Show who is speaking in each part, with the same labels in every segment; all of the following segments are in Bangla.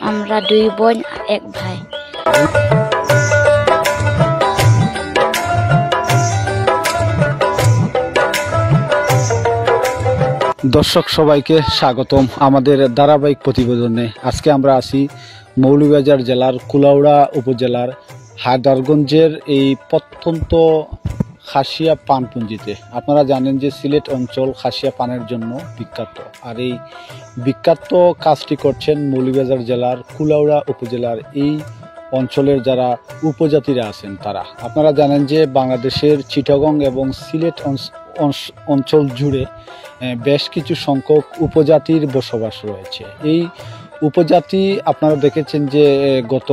Speaker 1: আমরা দুই বোন এক ভাই।
Speaker 2: দর্শক সবাইকে স্বাগতম আমাদের ধারাবাহিক প্রতিবেদনে। আজকে আমরা আছি মৌলভীবাজার জেলার কুলাউড়া উপজেলার হায়দারগঞ্জের এই প্রত্যন্ত খাসিয়া পানপুঞ্জিতে। আপনারা জানেন যে সিলেট অঞ্চল খাসিয়া পানের জন্য বিখ্যাত, আর এই বিখ্যাত কাজটি করছেন মৌলভীবাজার জেলার কুলাউড়া উপজেলার এই অঞ্চলের যারা উপজাতিরা আছেন তারা। আপনারা জানেন যে বাংলাদেশের চিটাগং এবং সিলেট অঞ্চল জুড়ে বেশ কিছু সংখ্যক উপজাতির বসবাস রয়েছে। এই উপজাতি আপনারা দেখেছেন যে গত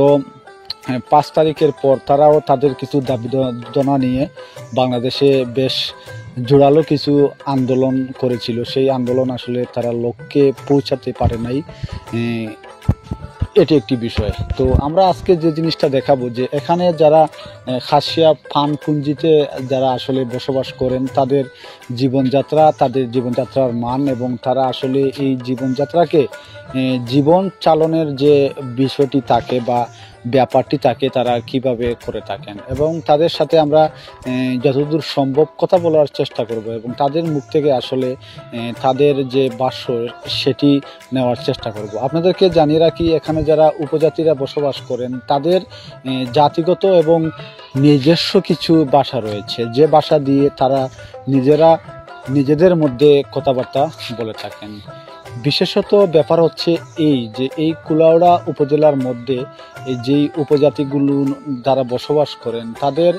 Speaker 2: 5 তারিখের পর তারাও তাদের কিছু দাবি দানা নিয়ে বাংলাদেশে বেশ জোরালো কিছু আন্দোলন করেছিল। সেই আন্দোলন আসলে তারা লক্ষ্যে পৌঁছাতে পারে নাই, এটি একটি বিষয়। তো আমরা আজকে যে জিনিসটা দেখাবো যে এখানে যারা খাসিয়া পানপুঞ্জিতে যারা আসলে বসবাস করেন তাদের জীবনযাত্রার মান এবং তারা আসলে এই জীবনযাত্রাকে জীবন চালনের যে বিষয়টি থাকে বা ব্যাপারটি থাকে তারা কিভাবে করে থাকেন, এবং তাদের সাথে আমরা যতদূর সম্ভব কথা বলার চেষ্টা করব এবং তাদের মুখ থেকে আসলে তাদের যে বাস সেটি নেওয়ার চেষ্টা করব। আপনাদেরকে জানিয়ে রাখি, এখানে যারা উপজাতিরা বসবাস করেন তাদের জাতিগত এবং নিজস্ব কিছু ভাষা রয়েছে, যে ভাষা দিয়ে তারা নিজেদের মধ্যে কথাবার্তা বলে থাকেন। বিশেষত ব্যাপার হচ্ছে এই যে এই কুলাউড়া উপজেলার মধ্যে যেই উপজাতিগুলো যারা বসবাস করেন তাদের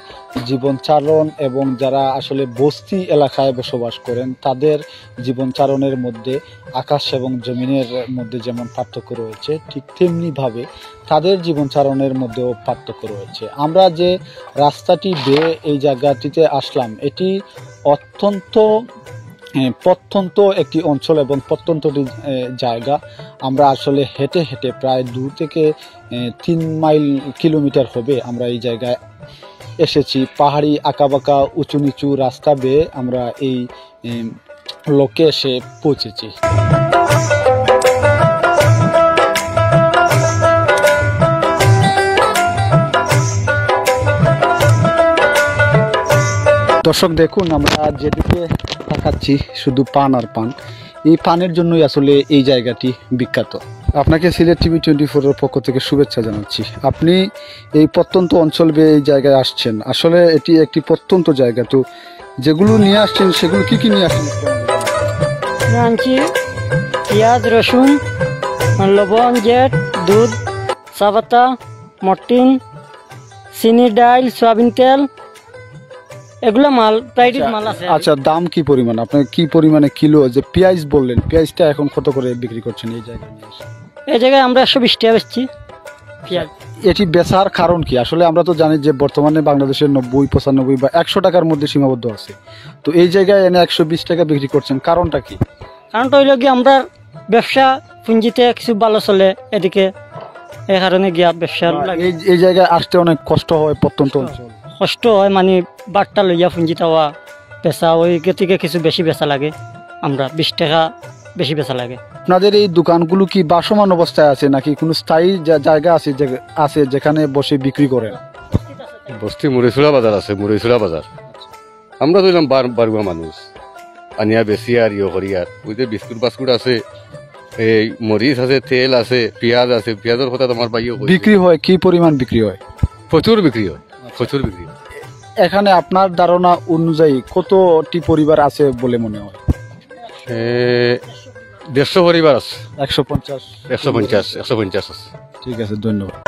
Speaker 2: জীবনচারণ এবং যারা আসলে বস্তি এলাকায় বসবাস করেন তাদের জীবনচারণের মধ্যে আকাশ এবং জমিনের মধ্যে যেমন পার্থক্য রয়েছে, ঠিক তেমনিভাবে তাদের জীবনচারণের মধ্যেও পার্থক্য রয়েছে। আমরা যে রাস্তাটি বেয়ে এই জায়গাটিতে আসলাম এটি প্রত্যন্ত একটি অঞ্চল এবং প্রত্যন্ত জায়গা। আমরা আসলে হেঁটে হেঁটে প্রায় 2 থেকে 3 কিলোমিটার হবে আমরা এই জায়গায় এসেছি। পাহাড়ি আঁকাবাঁকা উঁচু নিচু রাস্তা বেয়ে আমরা এই লক্ষ্যে এসে পৌঁছেছি। দর্শক দেখুন, আমরা যেদিকে তাকাচ্ছি শুধু পান আর পান। এই পানের জন্যই আসলে এই জায়গাটি বিখ্যাত। আপনাকে সিলেট টিভি 24 এর পক্ষ থেকে শুভেচ্ছা জানাচ্ছি। আপনি এই প্রত্যন্ত অঞ্চল বেয়ে এই জায়গায় আসছেন, আসলে এটি একটি প্রত্যন্ত জায়গা। তো যেগুলো নিয়ে আসছেন সেগুলো কি নিয়ে আসছেন?
Speaker 3: আনছি পেঁয়াজ, রসুন, লবণ, জেট, দুধ, চাপাতা, মর্টিন, চিনি, ডাল, সয়াবিন তেল, এগুলো মাল প্রাইভেট মাল আছে।
Speaker 2: আচ্ছা, দাম কি পরিমাণ? আপনার কি পরিমাণে কিলো? যে পেঁয়াজ বললেন, পেঁয়াজটা এখন কত করে বিক্রি করছেন এই জায়গায়?
Speaker 3: এই জায়গায় আমরা 120 টাকা বেচছি পেঁয়াজ।
Speaker 2: এটি বেচার কারণ কি? আসলে আমরা তো জানি যে বর্তমানে বাংলাদেশের 90, 95 বা 100 টাকার মধ্যে সীমাবদ্ধ আছে। তো এই জায়গায় এনে 120 টাকা বিক্রি করছেন, কারণটা কি?
Speaker 3: কারণটা হইল কি, আমরা ব্যবসা পুঞ্জিতে কিছু ভালো চলে এদিকে, এই কারণে গিয়া ব্যবসা
Speaker 2: এই জায়গায় আসতে অনেক কষ্ট হয়, প্রত্যন্ত অঞ্চল
Speaker 3: কষ্ট হয়, মানে বাট্টা লইয়া পুঞ্জিটা হওয়া বেচা, ওই থেকে কিছু বেশি বেচা লাগে, আমরা 20 টাকা বেশি বেচা লাগে।
Speaker 2: আপনাদের এই দোকানগুলো কি বাসমান অবস্থায় আছে নাকি কোনো স্থায়ী জায়গা আছে যেখানে বসে বিক্রি করেন?
Speaker 4: বস্তি মুড়িছড়া বাজার আছে, মুড়িছড়া বাজার। আমরা তো এলাম বারুয়া মানুষ, আনিয়া বেশি আর করিয়ার ওই যে বিস্কুট আছে, এই মরিচ আছে, তেল আছে, পেঁয়াজ আছে। পেঁয়াজের কথা তোমার বাইও
Speaker 2: বিক্রি হয়, কি পরিমাণ বিক্রি হয়?
Speaker 4: প্রচুর বিক্রি হয়, প্রচুর বিক্রি হয়।
Speaker 2: এখানে আপনার ধারণা অনুযায়ী কতটি পরিবার আছে বলে মনে হয়?
Speaker 4: 150 পরিবার আছে।
Speaker 2: 150
Speaker 4: 150 আছে।
Speaker 2: ঠিক আছে, ধন্যবাদ।